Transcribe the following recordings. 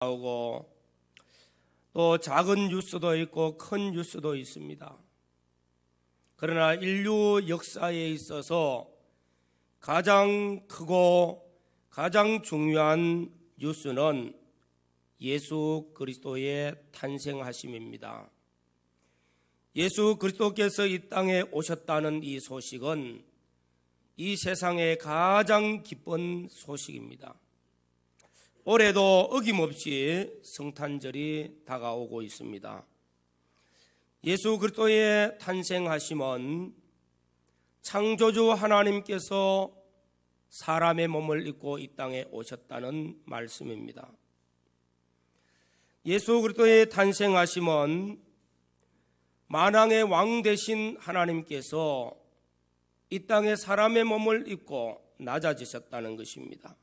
나오고 또 작은 뉴스도 있고 큰 뉴스도 있습니다. 그러나 인류 역사에 있어서 가장 크고 가장 중요한 뉴스는 예수 그리스도의 탄생하심입니다. 예수 그리스도께서 이 땅에 오셨다는 이 소식은 이 세상의 가장 기쁜 소식입니다. 올해도 어김없이 성탄절이 다가오고 있습니다. 예수 그리스도의 탄생하심은 창조주 하나님께서 사람의 몸을 입고 이 땅에 오셨다는 말씀입니다. 예수 그리스도의 탄생하심은 만왕의 왕 되신 하나님께서 이 땅에 사람의 몸을 입고 낮아지셨다는 것입니다.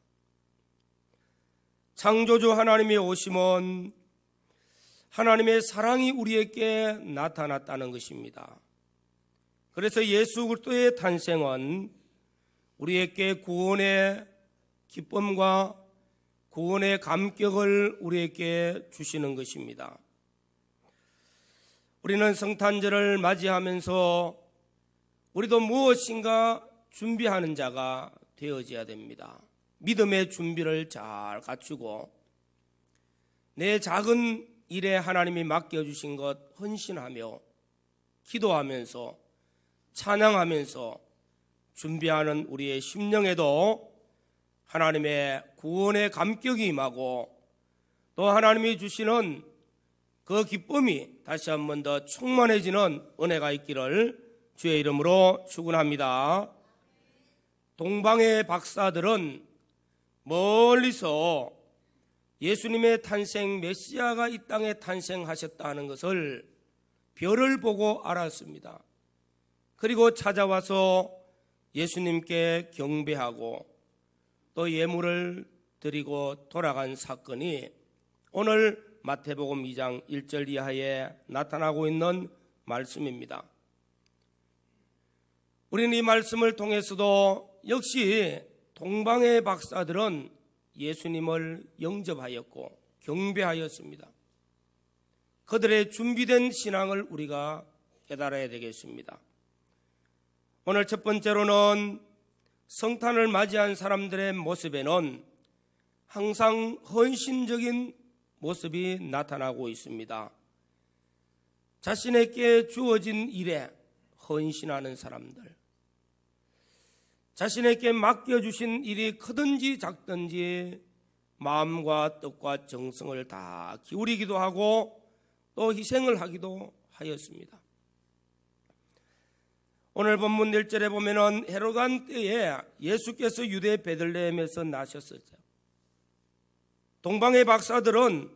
창조주 하나님의 오심은 하나님의 사랑이 우리에게 나타났다는 것입니다. 그래서 예수 그리스도의 탄생은 우리에게 구원의 기쁨과 구원의 감격을 우리에게 주시는 것입니다. 우리는 성탄절을 맞이하면서 우리도 무엇인가 준비하는 자가 되어져야 됩니다. 믿음의 준비를 잘 갖추고 내 작은 일에 하나님이 맡겨주신 것 헌신하며 기도하면서 찬양하면서 준비하는 우리의 심령에도 하나님의 구원의 감격이 임하고 또 하나님이 주시는 그 기쁨이 다시 한 번 더 충만해지는 은혜가 있기를 주의 이름으로 축원합니다. 동방의 박사들은 멀리서 예수님의 탄생 메시아가 이 땅에 탄생하셨다는 것을 별을 보고 알았습니다. 그리고 찾아와서 예수님께 경배하고 또 예물을 드리고 돌아간 사건이 오늘 마태복음 2장 1절 이하에 나타나고 있는 말씀입니다. 우리는 이 말씀을 통해서도 역시 동방의 박사들은 예수님을 영접하였고 경배하였습니다. 그들의 준비된 신앙을 우리가 깨달아야 되겠습니다. 오늘 첫 번째로는 성탄을 맞이한 사람들의 모습에는 항상 헌신적인 모습이 나타나고 있습니다. 자신에게 주어진 일에 헌신하는 사람들, 자신에게 맡겨주신 일이 크든지 작든지 마음과 뜻과 정성을 다 기울이기도 하고 또 희생을 하기도 하였습니다. 오늘 본문 1절에 보면은 헤롯 왕 때에 예수께서 유대 베들레헴에서 나셨었죠. 동방의 박사들은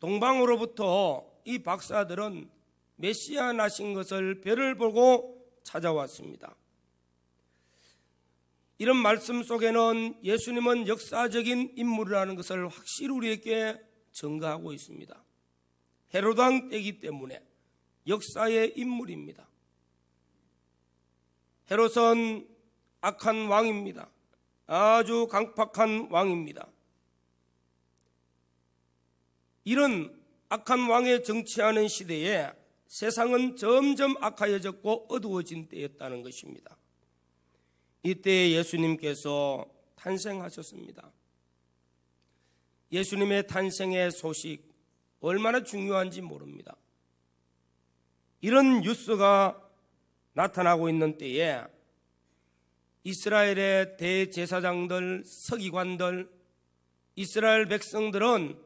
동방으로부터 이 박사들은 메시아 나신 것을 별을 보고 찾아왔습니다. 이런 말씀 속에는 예수님은 역사적인 인물이라는 것을 확실히 우리에게 증거하고 있습니다. 헤롯 왕 때이기 때문에 역사의 인물입니다. 헤롯은 악한 왕입니다. 아주 강팍한 왕입니다. 이런 악한 왕의 정치하는 시대에 세상은 점점 악하여졌고 어두워진 때였다는 것입니다. 이때 예수님께서 탄생하셨습니다. 예수님의 탄생의 소식 얼마나 중요한지 모릅니다. 이런 뉴스가 나타나고 있는 때에 이스라엘의 대제사장들, 서기관들, 이스라엘 백성들은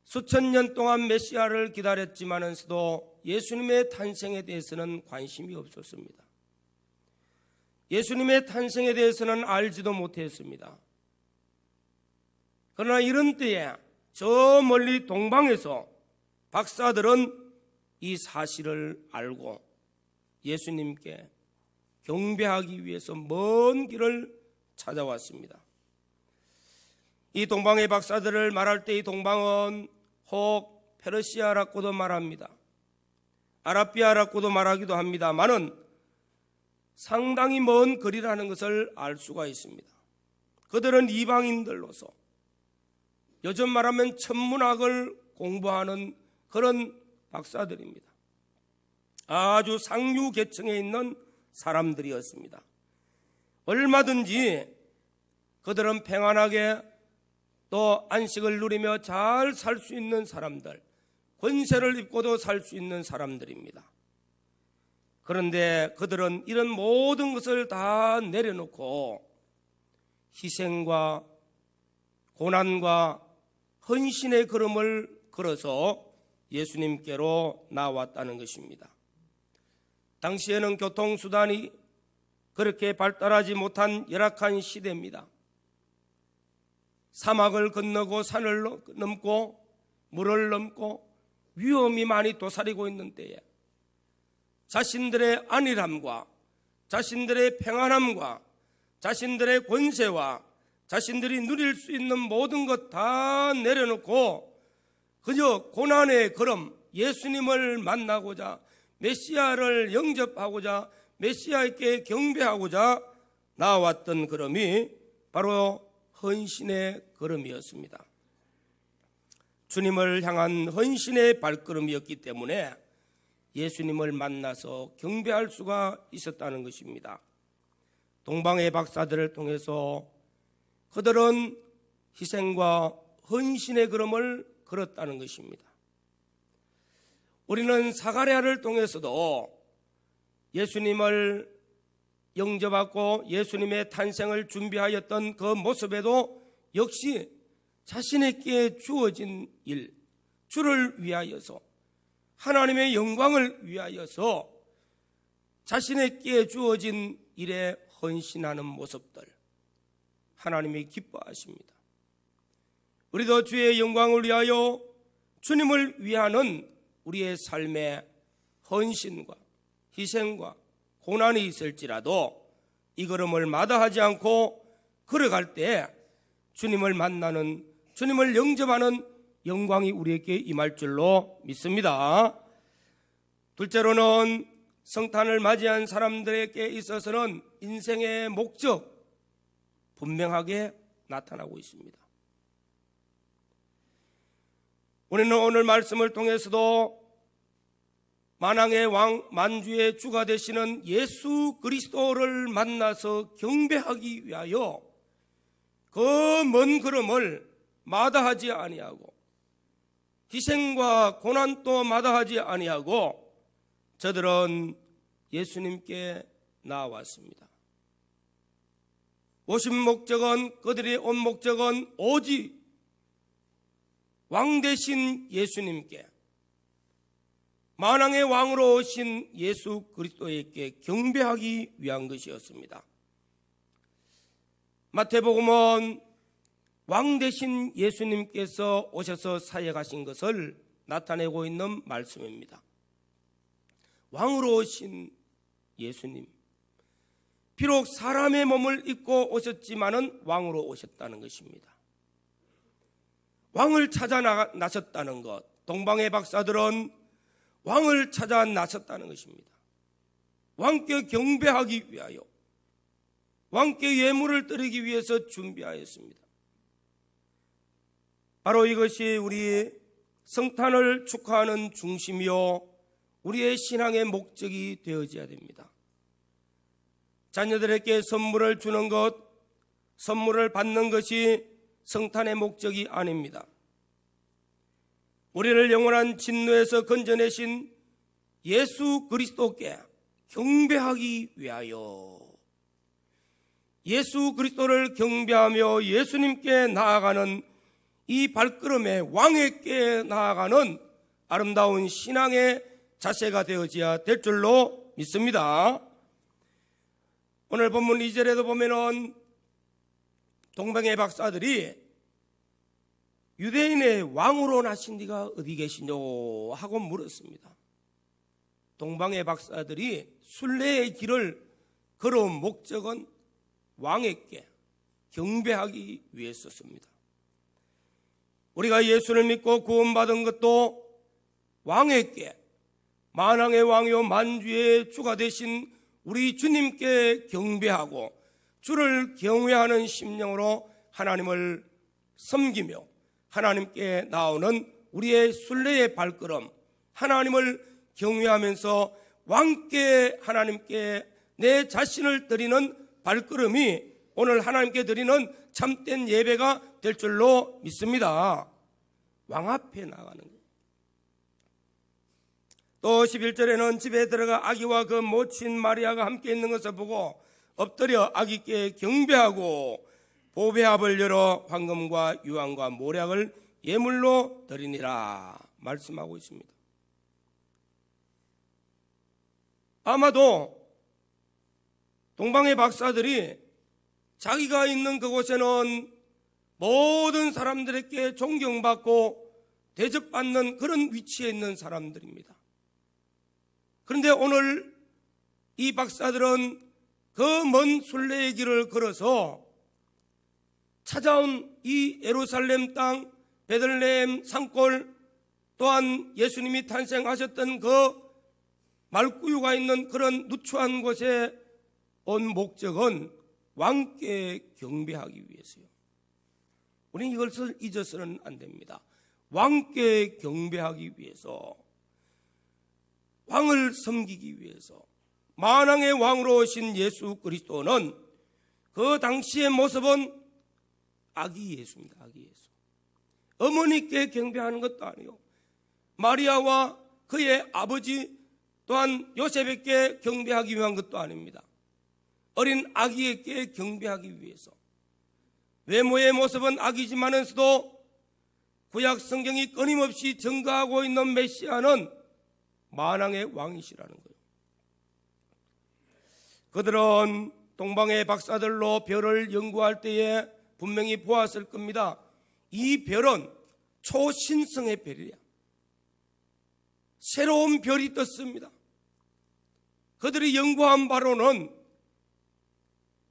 수천 년 동안 메시아를 기다렸지만서도 예수님의 탄생에 대해서는 관심이 없었습니다. 예수님의 탄생에 대해서는 알지도 못했습니다. 그러나 이런 때에 저 멀리 동방에서 박사들은 이 사실을 알고 예수님께 경배하기 위해서 먼 길을 찾아왔습니다. 이 동방의 박사들을 말할 때 이 동방은 혹 페르시아라고도 말합니다. 아라비아라고도 말하기도 합니다만은 상당히 먼 거리라는 것을 알 수가 있습니다. 그들은 이방인들로서 요즘 말하면 천문학을 공부하는 그런 박사들입니다. 아주 상류 계층에 있는 사람들이었습니다. 얼마든지 그들은 평안하게 또 안식을 누리며 잘 살 수 있는 사람들, 권세를 입고도 살 수 있는 사람들입니다. 그런데 그들은 이런 모든 것을 다 내려놓고 희생과 고난과 헌신의 걸음을 걸어서 예수님께로 나왔다는 것입니다. 당시에는 교통수단이 그렇게 발달하지 못한 열악한 시대입니다. 사막을 건너고 산을 넘고 물을 넘고 위험이 많이 도사리고 있는 때에 자신들의 안일함과 자신들의 평안함과 자신들의 권세와 자신들이 누릴 수 있는 모든 것 다 내려놓고 그저 고난의 걸음, 예수님을 만나고자, 메시아를 영접하고자, 메시아에게 경배하고자 나왔던 걸음이 바로 헌신의 걸음이었습니다. 주님을 향한 헌신의 발걸음이었기 때문에 예수님을 만나서 경배할 수가 있었다는 것입니다. 동방의 박사들을 통해서 그들은 희생과 헌신의 걸음을 걸었다는 것입니다. 우리는 사가랴를 통해서도 예수님을 영접하고 예수님의 탄생을 준비하였던 그 모습에도 역시 자신에게 주어진 일, 주를 위하여서 하나님의 영광을 위하여서 자신에게 주어진 일에 헌신하는 모습들 하나님이 기뻐하십니다. 우리도 주의 영광을 위하여 주님을 위하는 우리의 삶에 헌신과 희생과 고난이 있을지라도 이 걸음을 마다하지 않고 걸어갈 때 주님을 만나는, 주님을 영접하는 영광이 우리에게 임할 줄로 믿습니다. 둘째로는 성탄을 맞이한 사람들에게 있어서는 인생의 목적 분명하게 나타나고 있습니다. 우리는 오늘 말씀을 통해서도 만왕의 왕, 만주의 주가 되시는 예수 그리스도를 만나서 경배하기 위하여 그 먼 걸음을 마다하지 아니하고 희생과 고난도 마다하지 아니하고 저들은 예수님께 나왔습니다. 오신 목적은, 그들이 온 목적은 오직 왕 되신 예수님께, 만왕의 왕으로 오신 예수 그리스도에게 경배하기 위한 것이었습니다. 마태복음은 왕 되신 예수님께서 오셔서 사역하신 것을 나타내고 있는 말씀입니다. 왕으로 오신 예수님, 비록 사람의 몸을 입고 오셨지만은 왕으로 오셨다는 것입니다. 왕을 찾아 나섰다는 것, 동방의 박사들은 왕을 찾아 나섰다는 것입니다. 왕께 경배하기 위하여, 왕께 예물을 드리기 위해서 준비하였습니다. 바로 이것이 우리 성탄을 축하하는 중심이요 우리의 신앙의 목적이 되어져야 됩니다. 자녀들에게 선물을 주는 것, 선물을 받는 것이 성탄의 목적이 아닙니다. 우리를 영원한 진노에서 건져내신 예수 그리스도께 경배하기 위하여, 예수 그리스도를 경배하며 예수님께 나아가는 이 발걸음에 왕에게 나아가는 아름다운 신앙의 자세가 되어져야 될 줄로 믿습니다. 오늘 본문 2절에도 보면은 동방의 박사들이 유대인의 왕으로 나신 네가 어디 계시뇨 하고 물었습니다. 동방의 박사들이 순례의 길을 걸어온 목적은 왕에게 경배하기 위해서였습니다. 우리가 예수를 믿고 구원받은 것도 왕에게, 만왕의 왕이요 만주의 주가 되신 우리 주님께 경배하고 주를 경외하는 심령으로 하나님을 섬기며 하나님께 나오는 우리의 순례의 발걸음, 하나님을 경외하면서 왕께 하나님께 내 자신을 드리는 발걸음이 오늘 하나님께 드리는 참된 예배가 될 줄로 믿습니다. 왕 앞에 나가는 거예요. 또 11절에는 집에 들어가 아기와 그 모친 마리아가 함께 있는 것을 보고 엎드려 아기께 경배하고 보배합을 열어 황금과 유황과 모략을 예물로 드리니라 말씀하고 있습니다. 아마도 동방의 박사들이 자기가 있는 그곳에는 모든 사람들에게 존경받고 대접받는 그런 위치에 있는 사람들입니다. 그런데 오늘 이 박사들은 그 먼 순례의 길을 걸어서 찾아온 이 예루살렘 땅 베들레헴 산골, 또한 예수님이 탄생하셨던 그 말구유가 있는 그런 누추한 곳에 온 목적은 왕께 경배하기 위해서요. 우리는 이것을 잊어서는 안 됩니다. 왕께 경배하기 위해서, 왕을 섬기기 위해서, 만왕의 왕으로 오신 예수 그리스도는 그 당시의 모습은 아기 예수입니다. 아기 예수. 어머니께 경배하는 것도 아니요, 마리아와 그의 아버지 또한 요셉에게 경배하기 위한 것도 아닙니다. 어린 아기에게 경배하기 위해서. 외모의 모습은 아기지만서도 구약 성경이 끊임없이 증거하고 있는 메시아는 만왕의 왕이시라는 거예요. 그들은 동방의 박사들로 별을 연구할 때에 분명히 보았을 겁니다. 이 별은 초신성의 별이야. 새로운 별이 떴습니다. 그들이 연구한 바로는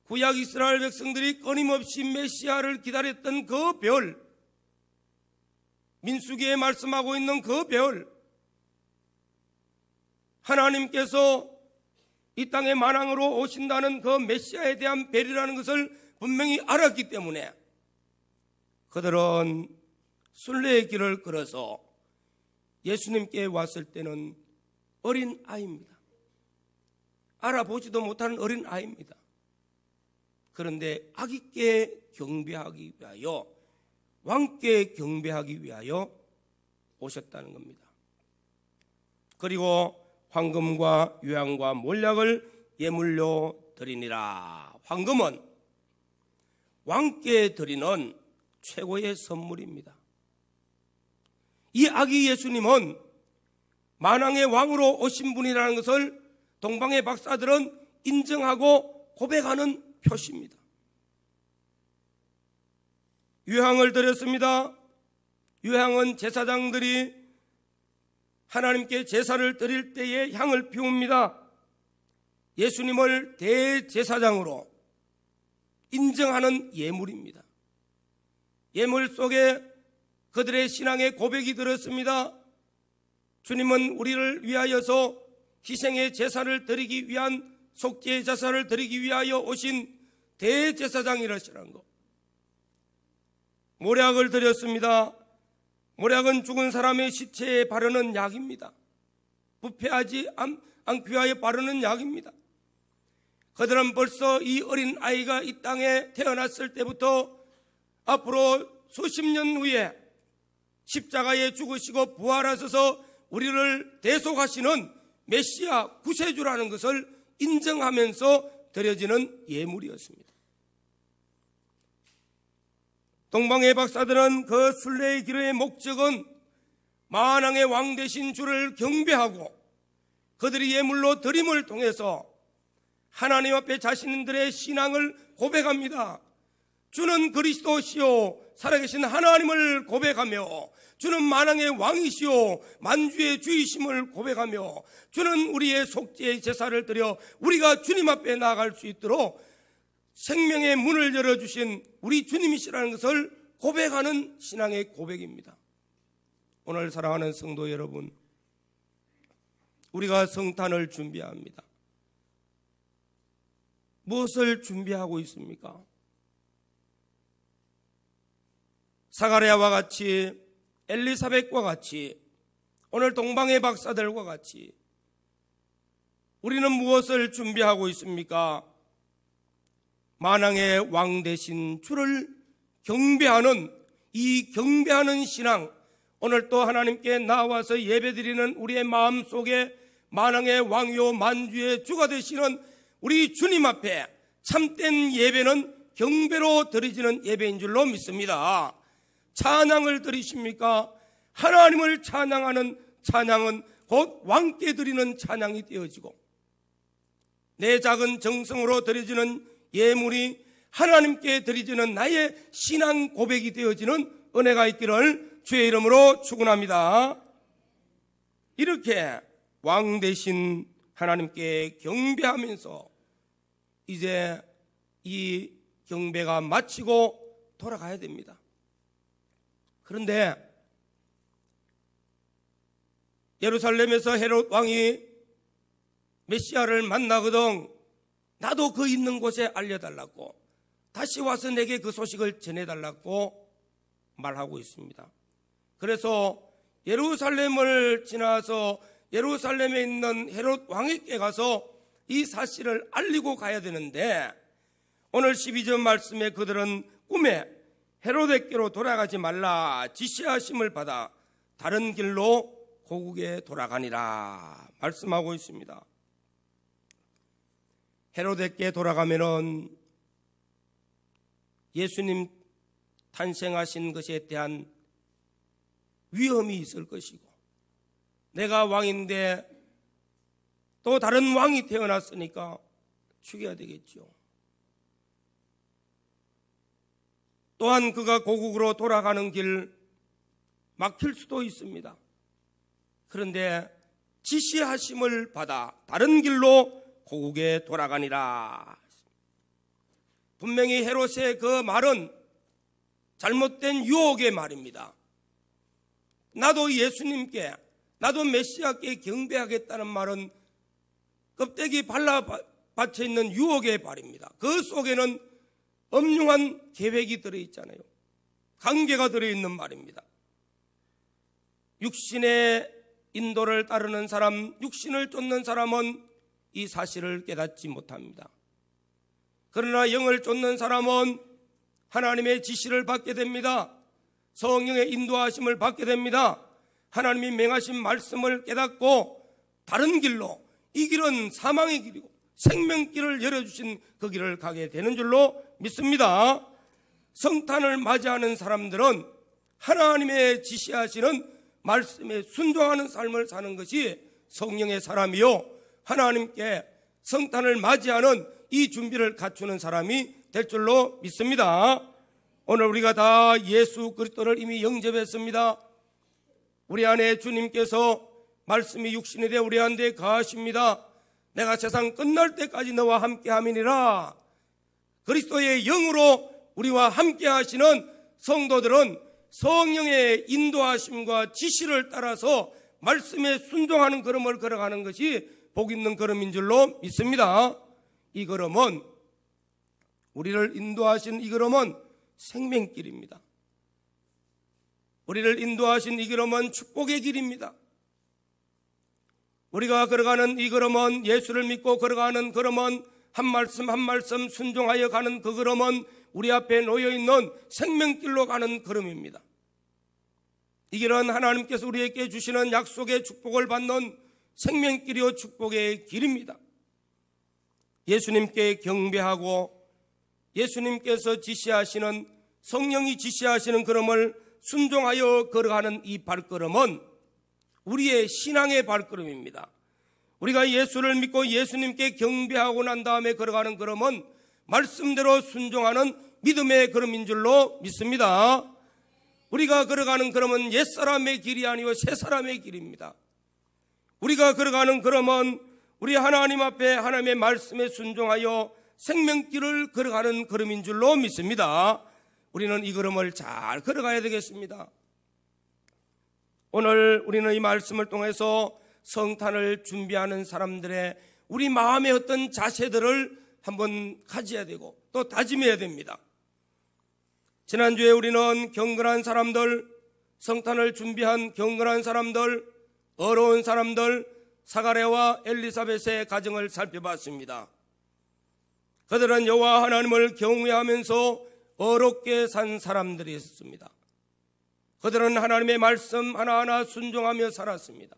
구약 이스라엘 백성들이 끊임없이 메시아를 기다렸던 그 별, 민수기에 말씀하고 있는 그 별, 하나님께서 이 땅의 만왕으로 오신다는 그 메시아에 대한 별이라는 것을 분명히 알았기 때문에 그들은 순례의 길을 걸어서 예수님께 왔을 때는 어린 아이입니다. 알아보지도 못하는 어린 아이입니다. 그런데 아기께 경배하기 위하여, 왕께 경배하기 위하여 오셨다는 겁니다. 그리고 황금과 유황과 몰약을 예물로 드리니라. 황금은 왕께 드리는 최고의 선물입니다. 이 아기 예수님은 만왕의 왕으로 오신 분이라는 것을 동방의 박사들은 인정하고 고백하는 표시입니다. 유향을 드렸습니다. 유향은 제사장들이 하나님께 제사를 드릴 때에 향을 피웁니다. 예수님을 대제사장으로 인정하는 예물입니다. 예물 속에 그들의 신앙의 고백이 들었습니다. 주님은 우리를 위하여서 희생의 제사를 드리기 위한, 속죄의 제사를 드리기 위하여 오신 대제사장이라시라는 것. 모략을 드렸습니다. 모략은 죽은 사람의 시체에 바르는 약입니다. 부패하지 않기 위하여 바르는 약입니다. 그들은 벌써 이 어린 아이가 이 땅에 태어났을 때부터 앞으로 수십 년 후에 십자가에 죽으시고 부활하셔서 우리를 대속하시는 메시아 구세주라는 것을 인정하면서 드려지는 예물이었습니다. 동방의 박사들은 그 순례의 길의 목적은 만왕의 왕 되신 주를 경배하고 그들이 예물로 드림을 통해서 하나님 앞에 자신들의 신앙을 고백합니다. 주는 그리스도시요 살아계신 하나님을 고백하며 주는 만왕의 왕이시요 만주의 주이심을 고백하며 주는 우리의 속죄의 제사를 드려 우리가 주님 앞에 나아갈 수 있도록 생명의 문을 열어주신 우리 주님이시라는 것을 고백하는 신앙의 고백입니다. 오늘 사랑하는 성도 여러분, 우리가 성탄을 준비합니다. 무엇을 준비하고 있습니까? 사가랴와 같이, 엘리사벳과 같이, 오늘 동방의 박사들과 같이 우리는 무엇을 준비하고 있습니까? 만왕의 왕 되신 주를 경배하는 이 경배하는 신앙, 오늘 또 하나님께 나와서 예배드리는 우리의 마음속에 만왕의 왕이요 만주의 주가 되시는 우리 주님 앞에 참된 예배는 경배로 드려지는 예배인 줄로 믿습니다. 찬양을 드리십니까? 하나님을 찬양하는 찬양은 곧 왕께 드리는 찬양이 되어지고, 내 작은 정성으로 드려지는 예물이 하나님께 드려지는 나의 신앙 고백이 되어지는 은혜가 있기를 주의 이름으로 축원합니다. 이렇게 왕 되신 하나님께 경배하면서 이제 이 경배가 마치고 돌아가야 됩니다. 그런데 예루살렘에서 헤롯 왕이 메시아를 만나거든 나도 그 있는 곳에 알려달라고, 다시 와서 내게 그 소식을 전해달라고 말하고 있습니다. 그래서 예루살렘을 지나서 예루살렘에 있는 헤롯 왕에게 가서 이 사실을 알리고 가야 되는데, 오늘 12절 말씀에 그들은 꿈에 헤롯에게로 돌아가지 말라 지시하심을 받아 다른 길로 고국에 돌아가니라 말씀하고 있습니다. 헤롯에게 돌아가면은 예수님 탄생하신 것에 대한 위험이 있을 것이고, 내가 왕인데 또 다른 왕이 태어났으니까 죽여야 되겠죠. 또한 그가 고국으로 돌아가는 길 막힐 수도 있습니다. 그런데 지시하심을 받아 다른 길로 고국에 돌아가니라. 분명히 헤롯의 그 말은 잘못된 유혹의 말입니다. 나도 예수님께, 나도 메시아께 경배하겠다는 말은 껍데기 발라받혀 있는 유혹의 말입니다. 그 속에는 엄중한 계획이 들어있잖아요. 관계가 들어있는 말입니다. 육신의 인도를 따르는 사람, 육신을 쫓는 사람은 이 사실을 깨닫지 못합니다. 그러나 영을 쫓는 사람은 하나님의 지시를 받게 됩니다. 성령의 인도하심을 받게 됩니다. 하나님이 맹하신 말씀을 깨닫고 다른 길로, 이 길은 사망의 길이고 생명길을 열어주신 그 길을 가게 되는 줄로 믿습니다. 성탄을 맞이하는 사람들은 하나님의 지시하시는 말씀에 순종하는 삶을 사는 것이 성령의 사람이요, 하나님께 성탄을 맞이하는 이 준비를 갖추는 사람이 될 줄로 믿습니다. 오늘 우리가 다 예수 그리스도를 이미 영접했습니다. 우리 안에 주님께서 말씀이 육신이 되어 우리 안에 거하십니다. 내가 세상 끝날 때까지 너와 함께 함이니라. 그리스도의 영으로 우리와 함께 하시는 성도들은 성령의 인도하심과 지시를 따라서 말씀에 순종하는 걸음을 걸어가는 것이 복 있는 걸음인 줄로 믿습니다. 이 걸음은, 우리를 인도하신 이 걸음은 생명길입니다. 우리를 인도하신 이 걸음은 축복의 길입니다. 우리가 걸어가는 이 걸음은, 예수를 믿고 걸어가는 걸음은, 한 말씀 한 말씀 순종하여 가는 그 걸음은 우리 앞에 놓여있는 생명길로 가는 걸음입니다. 이 길은 하나님께서 우리에게 주시는 약속의 축복을 받는 생명길이요 축복의 길입니다. 예수님께 경배하고 예수님께서 지시하시는, 성령이 지시하시는 걸음을 순종하여 걸어가는 이 발걸음은 우리의 신앙의 발걸음입니다. 우리가 예수를 믿고 예수님께 경배하고 난 다음에 걸어가는 걸음은 말씀대로 순종하는 믿음의 걸음인 줄로 믿습니다. 우리가 걸어가는 걸음은 옛사람의 길이 아니고 새사람의 길입니다. 우리가 걸어가는 걸음은 우리 하나님 앞에 하나님의 말씀에 순종하여 생명길을 걸어가는 걸음인 줄로 믿습니다. 우리는 이 걸음을 잘 걸어가야 되겠습니다. 오늘 우리는 이 말씀을 통해서 성탄을 준비하는 사람들의 우리 마음의 어떤 자세들을 한번 가져야 되고 또 다짐해야 됩니다. 지난주에 우리는 경건한 사람들, 성탄을 준비한 경건한 사람들, 어려운 사람들, 사가랴와 엘리사벳의 가정을 살펴봤습니다. 그들은 여호와 하나님을 경외하면서 어렵게 산 사람들이었습니다. 그들은 하나님의 말씀 하나하나 순종하며 살았습니다.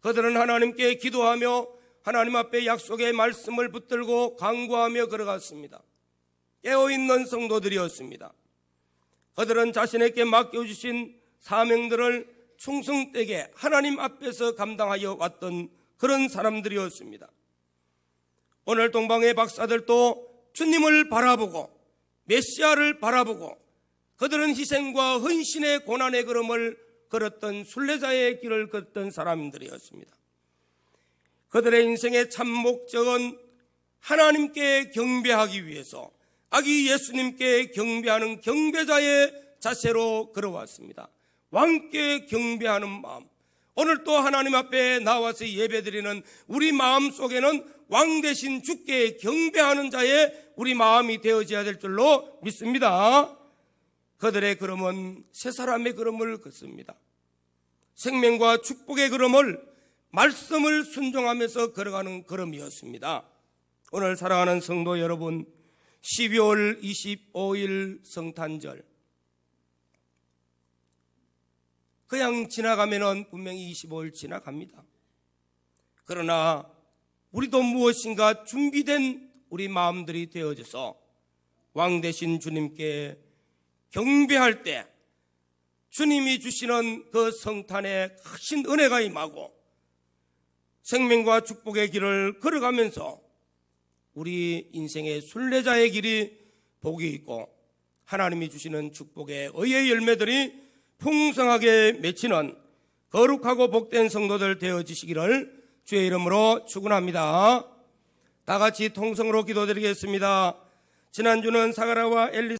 그들은 하나님께 기도하며 하나님 앞에 약속의 말씀을 붙들고 간구하며 걸어갔습니다. 깨어있는 성도들이었습니다. 그들은 자신에게 맡겨주신 사명들을 충성되게 하나님 앞에서 감당하여 왔던 그런 사람들이었습니다. 오늘 동방의 박사들도 주님을 바라보고 메시아를 바라보고 그들은 희생과 헌신의 고난의 걸음을 걸었던 순례자의 길을 걷던 사람들이었습니다. 그들의 인생의 참 목적은 하나님께 경배하기 위해서 아기 예수님께 경배하는 경배자의 자세로 걸어왔습니다. 왕께 경배하는 마음. 오늘 또 하나님 앞에 나와서 예배드리는 우리 마음 속에는 왕 대신 주께 경배하는 자의 우리 마음이 되어져야 될 줄로 믿습니다. 그들의 걸음은 새 사람의 걸음을 걷습니다. 생명과 축복의 걸음을 말씀을 순종하면서 걸어가는 걸음이었습니다. 오늘 사랑하는 성도 여러분, 12월 25일 성탄절, 그냥 지나가면은 분명히 25일 지나갑니다. 그러나 우리도 무엇인가 준비된 우리 마음들이 되어져서 왕 되신 주님께 경배할 때 주님이 주시는 그 성탄의 크신 은혜가 임하고 생명과 축복의 길을 걸어가면서 우리 인생의 순례자의 길이 복이 있고 하나님이 주시는 축복의 의의 열매들이 풍성하게 맺히는 거룩하고 복된 성도들 되어지시기를 주의 이름으로 축원합니다. 다 같이 통성으로 기도드리겠습니다. 지난주는 사가랴와 엘리사벳